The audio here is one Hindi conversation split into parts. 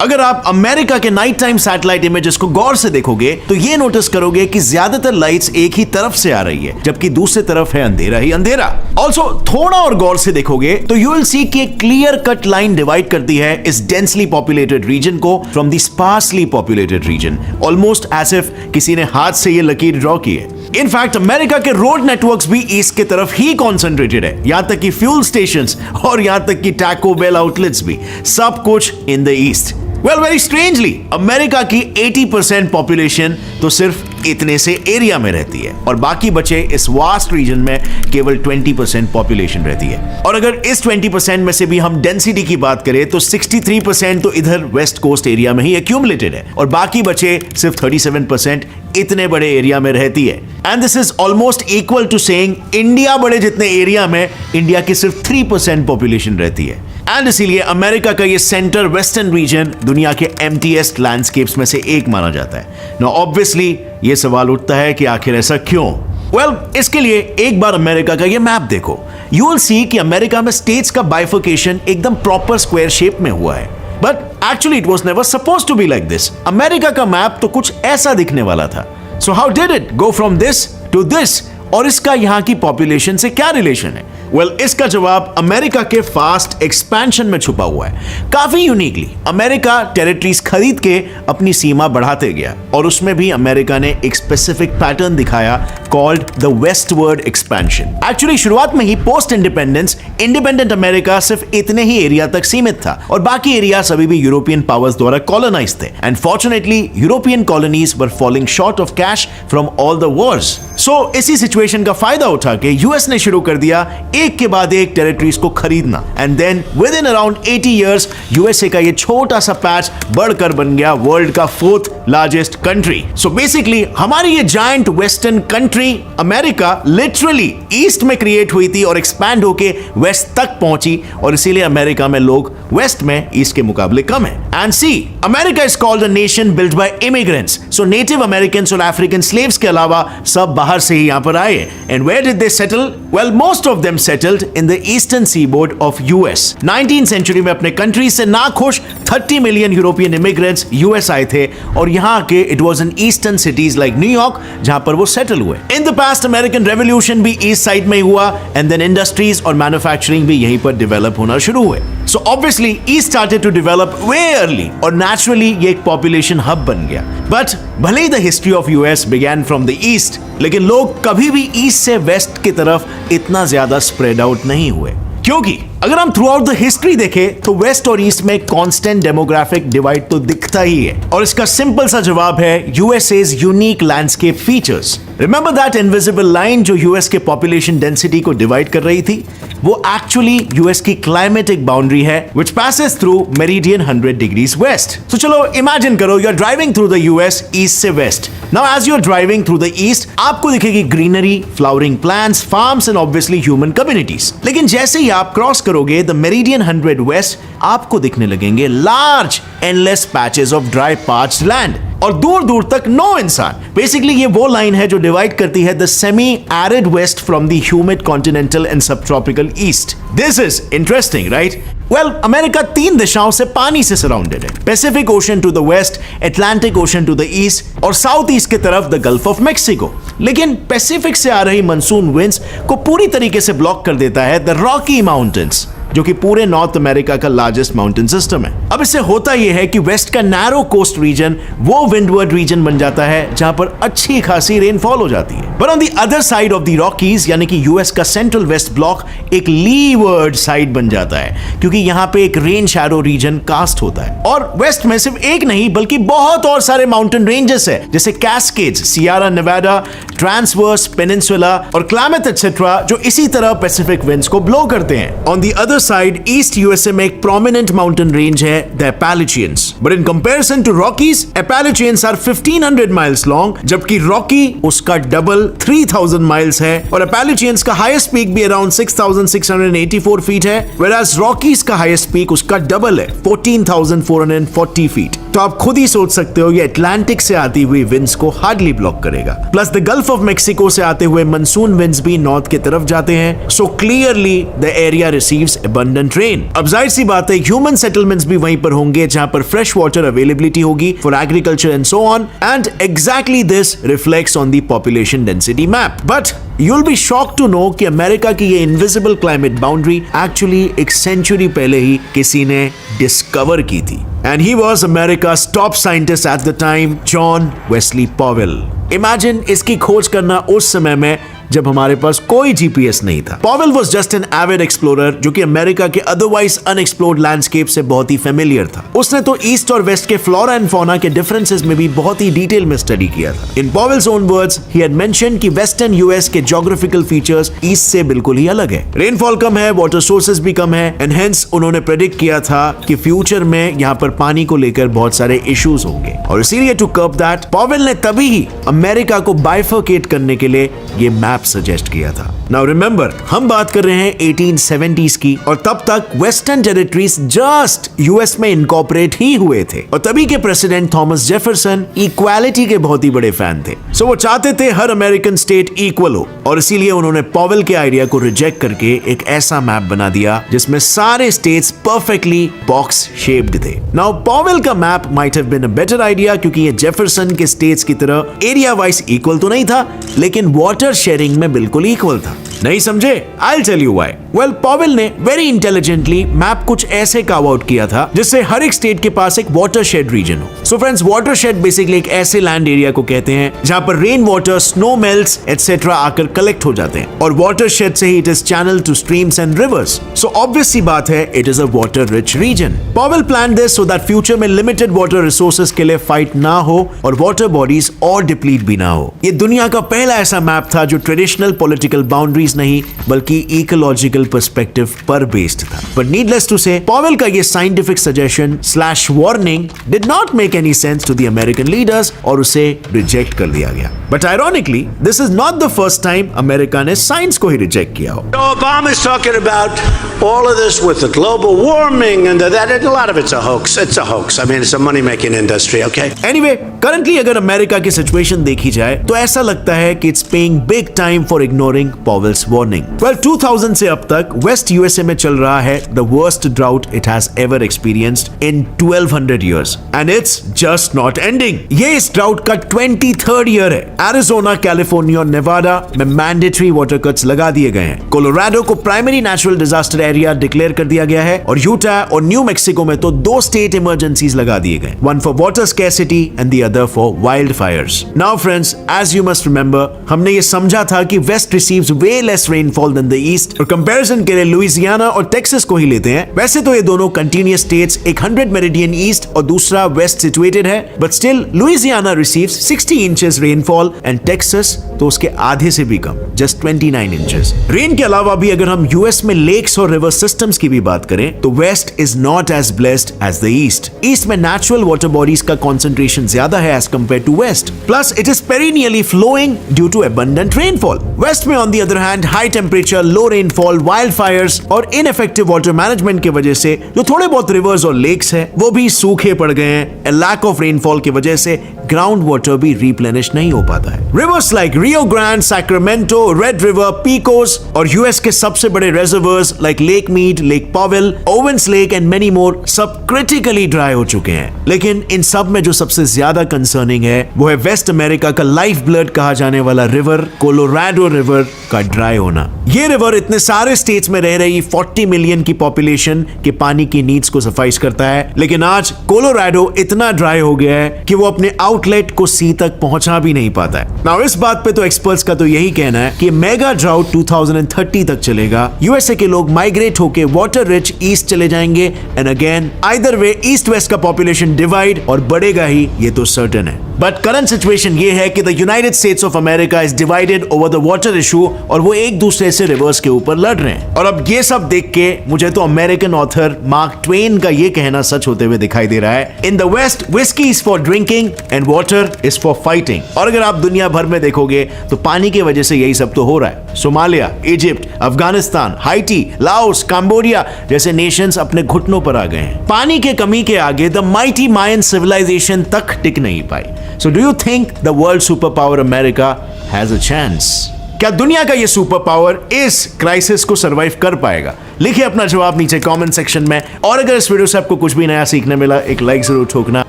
अगर आप अमेरिका के नाइट टाइम सैटेलाइट इमेजेस को गौर से देखोगे तो ये नोटिस करोगे कि ज्यादातर लाइट्स एक ही तरफ से आ रही है, जबकि दूसरी तरफ है अंधेरा ही अंधेरा। ऑल्सो थोड़ा और गौर से देखोगे तो यू विल सी कि एक क्लियर कट लाइन डिवाइड करती है इस डेंसली पॉपुलेटेड रीजन को from the sparsely populated region, almost as if किसी ने हाथ से ये लकीर ड्रॉ की है। इनफैक्ट अमेरिका के रोड नेटवर्क्स भी ईस्ट की तरफ ही कॉन्सेंट्रेटेड है, यहां तक कि फ्यूल स्टेशंस और यहां तक कि टैको बेल आउटलेट्स भी, सब कुछ in the east. Well, very strangely America की 80% पॉपुलेशन तो सिर्फ इतने से एरिया में रहती है और बाकी बचे इस वास्ट रीजन में केवल 20% पॉपुलेशन रहती है। और अगर इस 20% में से भी हम डेंसिटी की बात करें तो 63% तो इधर वेस्ट कोस्ट एरिया में ही एक्यूमुलेटेड है और बाकी बचे सिर्फ 37% इतने बड़े एरिया में रहती है। And this is almost equal to saying India बड़े जितने एरिया में इंडिया की सिर्फ 3% पॉपुलेशन रहती है। एंड इसीलिए अमेरिका का ये सेंटर वेस्टर्न रीजन दुनिया के एम्प्टीएस्ट लैंडस्केप्स में से एक माना जाता है। नाउ ऑब्वियसली ये सवाल उठता है कि आखिर ऐसा क्यों? वेल, इसके लिए एक बार अमेरिका का ये मैप देखो। यू विल सी कि अमेरिका में स्टेट्स का बाइफर्केशन एकदम प्रॉपर स्क्वायर शेप में हुआ है, but actually it was never supposed to be like this. America का मैप तो कुछ ऐसा दिखने वाला था। So how did it go from this to this? और इसका यहां की पॉपुलेशन से क्या रिलेशन है? वेल, इसका जवाब अमेरिका के फास्ट एक्सपेंशन में छुपा हुआ है। काफी यूनिकली अमेरिका टेरिटरीज खरीद के अपनी सीमा बढ़ाते गया और उसमें भी अमेरिका ने एक स्पेसिफिक पैटर्न दिखाया called the westward expansion. Actually शुरुआत में ही पोस्ट इंडिपेंडेंस इंडिपेंडेंट अमेरिका सिर्फ इतने ही एरिया तक सीमित था और बाकी एरिया अभी भी यूरोपियन पावर्स द्वारा कॉलोनाइज थे। And fortunately European colonies were falling short of cash from all the wars. So इसी सिचुएशन का फायदा उठा के यूएस ने शुरू कर दिया एक के बाद एक टेरिटरीज को खरीदना। And then within around 80 years USA का ये छोटा सा पैच बढ़कर बन गया वर्ल्ड का 4th largest country. So basically हमारी ये giant western country America literally east में क्रिएट हुई थी और एक्सपैंड होके वेस्ट तक पहुंची और इसीलिए अमेरिका में लोग वेस्ट में ईस्ट के मुकाबले कम है। And see, America is called a nation built by immigrants. So native Americans और अफ्रीकन स्लेव्स के अलावा सब बाहर से ही यहां पर आए। And where did they settle? Well, most of them settled in the eastern seaboard of US. 19th century में अपने कंट्री से नाखुश 30 मिलियन यूरोपियन इमिग्रेंट्स यूएस आए थे और यहाँ के it was in eastern cities like New York जहां पर वो सेटल हुए। In the past American revolution भी ईस्ट साइड में ही हुआ एंड देन इंडस्ट्रीज और मैन्युफैक्चरिंग भी यहीं पर डेवलप होना शुरू हुए। So obviously east started to develop way early और नेचुरली ये एक पॉपुलेशन हब बन गया। बट भले ही the history of US began from the east, लेकिन लोग कभी भी ईस्ट से वेस्ट की तरफ इतना ज्यादा स्प्रेड आउट नहीं हुए, क्योंकि अगर हम थ्रू आउट द हिस्ट्री देखें तो वेस्ट और ईस्ट में कांस्टेंट डेमोग्राफिक डिवाइड तो दिखता ही है और इसका सिंपल सा जवाब है USA's unique landscape features. Remember that invisible line जो यूएस के पॉपुलेशन डेंसिटी को डिवाइड कर रही थी? वो एक्चुअली यूएस की क्लाइमेटिक बाउंड्री है which passes through meridian 100 degrees west. तो चलो इमेजिन करो you are driving through the US east से west. Now as you are driving through the east आपको दिखेगी greenery, flowering plants, farms and obviously human communities. लेकिन जैसे ही आप क्रॉस करोगे द मेरिडियन 100 वेस्ट आपको दिखने लगेंगे large endless patches of dry parched land और दूर दूर तक नो इंसान। बेसिकली ये वो लाइन है जो डिवाइड करती है the semi arid west from the humid continental and subtropical east. This is interesting, right? Well, America 3 दिशाओं से पानी से सराउंडेड है। Pacific Ocean to the west, Atlantic Ocean to the east और साउथ ईस्ट की तरफ द गल्फ ऑफ मेक्सिको। लेकिन पैसिफिक से आ रही मानसून विंड्स को पूरी तरीके से ब्लॉक कर देता है द रॉकी माउंटेन्स, जो कि पूरे नॉर्थ अमेरिका का लार्जेस्ट माउंटेन सिस्टम है। अब इससे होता यह है कि वेस्ट का नैरो कोस्ट रीजन वो विंडवर्ड रीजन बन जाता है जहां पर अच्छी खासी रेनफॉल हो जाती है। But on the other side of the Rockies यानी कि यूएस का सेंट्रल वेस्ट ब्लॉक एक लीवर्ड साइड बन जाता है क्योंकि यहां पे एक रेन शैडो रीजन कास्ट होता है। और वेस्ट में सिर्फ एक नहीं बल्कि बहुत और सारे माउंटेन रेंजेस है जैसे cascades, Sierra Nevada, transverse, peninsula और क्लामेथ एटसेट्रा जो इसी तरह पैसिफिक विंड्स को ब्लो करते हैं। On the other side east USA में एक प्रोमिनेंट माउंटेन रेंज है the Appalachians. But in comparison to Rockies, Appalachians are 1500 miles long जबकि रॉकी उसका डबल 3000 माइल्स है और एपालेचियंस का हाईएस्ट पीक भी अराउंड 6684 फीट है, whereas रॉकीज का हाईएस्ट पीक उसका डबल है 14440 फीट। तो आप खुद ही सोच सकते हो ये अटलांटिक से आती हुई विंड्स को हार्डली ब्लॉक करेगा। Plus the Gulf of Mexico से आते हुए मानसून विंड्स भी नॉर्थ की तरफ जाते हैं, so clearly the area receives abundant rain. अब जाहिर सी बात है ह्यूमन सेटलमेंट्स भी वहीं पर होंगे जहां पर फ्रेश वाटर अवेलेबिलिटी होगी for agriculture and so on, and exactly this reflects on the population density map. But you'll be shocked to know कि अमेरिका की ये इनविजिबल क्लाइमेट बाउंड्री एक्चुअली एक सेंचुरी पहले ही किसी ने डिस्कवर की थी। And he was America's top scientist at the time, John Wesley Powell. Imagine इसकी खोज करना उस समय में जब हमारे पास कोई जीपीएस नहीं था। Powell was just an avid explorer जो कि अमेरिका के अदरवाइज अनएक्सप्लोर्ड लैंडस्केप से बहुत ही फेमिलियर था। उसने तो ईस्ट और वेस्ट के फ्लोरा एंड फौना के डिफरेंसेस में भी बहुत ही डिटेल में स्टडी किया था। In Powell's own words he had mentioned कि वेस्टर्न यूएस के ज्योग्राफिकल फीचर्स ईस्ट से बिल्कुल ही अलग है। रेनफॉल कम है, वाटर सोर्सेज भी कम है, एंड हेंस उन्होंने प्रेडिक्ट किया था कि फ्यूचर में यहाँ पर पानी को लेकर बहुत सारे इश्यूज होंगे, और इसीलिए टू कर्ब दैट पॉवेल ने तभी ही अमेरिका को बाइफर्केट करने के लिए ये मैप सजेस्ट किया था। नाउ रिमेंबर, हम बात कर रहे हैं 1870s की, और तब तक वेस्टर्न टेरिटरीज जस्ट यूएस में इनकॉर्पोरेट ही हुए थे, और तभी के प्रेसिडेंट थॉमस जेफरसन इक्वालिटी के बहुत ही बड़े फैन थे। सो वो चाहते थे हर अमेरिकन स्टेट इक्वल हो, और इसीलिए उन्होंने पॉवेल के आइडिया को रिजेक्ट करके एक ऐसा मैप बना दिया जिसमें सारे स्टेट्स परफेक्टली बॉक्स शेप्ड थे। नाउ पॉवेल का map might have been a better idea क्योंकि ये जेफरसन के स्टेट्स की तरह एरिया वाइज इक्वल तो नहीं था, लेकिन वाटर शेयरिंग में बिल्कुल इक्वल था। नहीं समझे? I'll tell you why. Well, Powell ने वेरी इंटेलिजेंटली मैप कुछ ऐसे कार्व आउट किया था जिससे हर एक स्टेट के पास एक वाटरशेड रीजन हो। सो फ्रेंड्स, वाटरशेड बेसिकली एक ऐसे लैंड एरिया को कहते हैं जहां पर rain water, snow melts etcetera आकर कलेक्ट हो जाते हैं, और वाटरशेड से ही it is channel to streams and rivers. So obvious सी बात है, it is a water rich region. Powell plan this so that future में लिमिटेड वाटर रिसोर्सेज के लिए फाइट ना हो और वाटर बॉडीज और डिप्लीट भी ना हो। ये दुनिया का पहला ऐसा मैप था जो ट्रेडिशनल पॉलिटिकल बाउंड्रीज नहीं बल्कि इकोलॉजिकल पर्सपेक्टिव पर बेस्ड था। But needless to say, Powell का ये scientific suggestion slash warning did not make any sense to the American leaders और उसे रिजेक्ट कर दिया गया। But ironically, this is not the first time America ने साइंस को ही रिजेक्ट किया हो। Obama is talking about all of this with the global warming and that, a lot of it's a hoax. It's a hoax. I mean, it's a money-making industry, okay? Anyway, currently अगर अमेरिका की सिचुएशन देखी जाए तो ऐसा लगता है कि it's paying big time for ignoring Powell's warning. Well, 2000 से अब तक वेस्ट यूएसए में चल रहा है the worst drought it has ever experienced in 1200 years, and it's just not ending. ये इस drought का 23rd year है। एरिजोना, कैलिफोर्निया और नेवाडा में मैंडेटरी वाटर कट्स लगा दिए गए हैं। कोलोराडो को primary natural disaster area declare कर दिया गया है, और यूटा और न्यू मैक्सिको में तो 2 स्टेट इमरजेंसीज लगा दिए गए, one for water scarcity and the other for wildfires. Now friends, as you must remember, हमने ये समझा था कि west receives way less rainfall than the east, और कंपैरिजन के लिए लुइसियाना और टेक्सास को ही लेते हैं। वैसे तो ये दोनों कंटिन्यूअस स्टेट्स, एक 100 मेरिडियन ईस्ट और दूसरा वेस्ट सिचुएटेड है, but still Louisiana receives 60 inches rainfall and Texas तो उसके आधे से भी कम, जस्ट 29 इंचेस। रेन के अलावा भी अगर हम यूएस में लेक्स और रिवर सिस्टम्स की भी बात करें तो west is not as blessed as the east. East में नेचुरल वाटर बॉडीज का कंसंट्रेशन ज्यादा है as compare to west, plus it is perennially flowing due to abundant rainfall. West में on the other hand high temperature, low rainfall, wildfires और इनइफेक्टिव वाटर मैनेजमेंट की वजह से जो थोड़े बहुत रिवर्स और लेक्स है वो भी सूखे पड़ गए हैं। लैक ऑफ रेनफॉल की वजह से ग्राउंड वाटर भी रिप्लेनिश नहीं हो पाता है। Rivers like Rio Grande, Sacramento, Red River, Pecos और यूएस के सबसे बड़े reservoirs like Lake Mead, Lake Powell, Owens Lake and many more सब क्रिटिकली ड्राई हो चुके हैं। लेकिन इन सब में जो सबसे ज्यादा कंसर्निंग है वो है वेस्ट अमेरिका का लाइफ ब्लड कहा जाने वाला रिवर कोलोराडो रिवर का ड्राई होना। ये रिवर इतने सारे स्टेट्स में रह रही 40 मिलियन की पॉपुलेशन के पानी की नीड्स को सफाइज करता है, लेकिन आज कोलोराडो इतना ड्राई हो गया है कि वो अपने आउटलेट को सी तक पहुंचा भी नहीं पाता है। नाउ इस बात पे तो एक्सपर्ट्स का तो यही कहना है कि मेगा ड्राउट 2030 तक चलेगा। यूएसए के लोग माइग्रेट होके वाटर रिच ईस्ट चले जाएंगे, and again either way east west का पॉपुलेशन डिवाइड और बढ़ेगा ही, ये तो सर्टेन है। बट करंट सिचुएशन ये है कि the United states of America is divided over the water issue, और वो एक दूसरे से रिवर्स के ऊपर लड़ रहे हैं। और अब ये सब देख के मुझे तो अमेरिकन ऑथर मार्क ट्वेन का ये कहना सच होते हुए दिखाई दे रहा है, in the west whiskey is for drinking and water is for fighting. और अगर आप दुनिया भर में देखोगे तो पानी की वजह से यही सब तो हो रहा है। Somalia, Egypt, Afghanistan, high tea, Laos, Cambodia जैसे नेशंस अपने घुटनों पर आ गए हैं। पानी के कमी के आगे द माइटी मायन सिविलाइजेशन तक टिक नहीं पाई। So do you think the world super power America has a chance? क्या दुनिया का ये सुपर पावर इस क्राइसिस को सरवाइव कर पाएगा? लिखिए अपना जवाब नीचे कमेंट सेक्शन में। और अगर इस वीडियो से आपको कुछ भी नया सीखने मिला, एक लाइक जरूर ठोकना।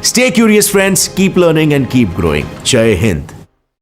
Stay curious friends, keep learning and keep growing. जय हिंद।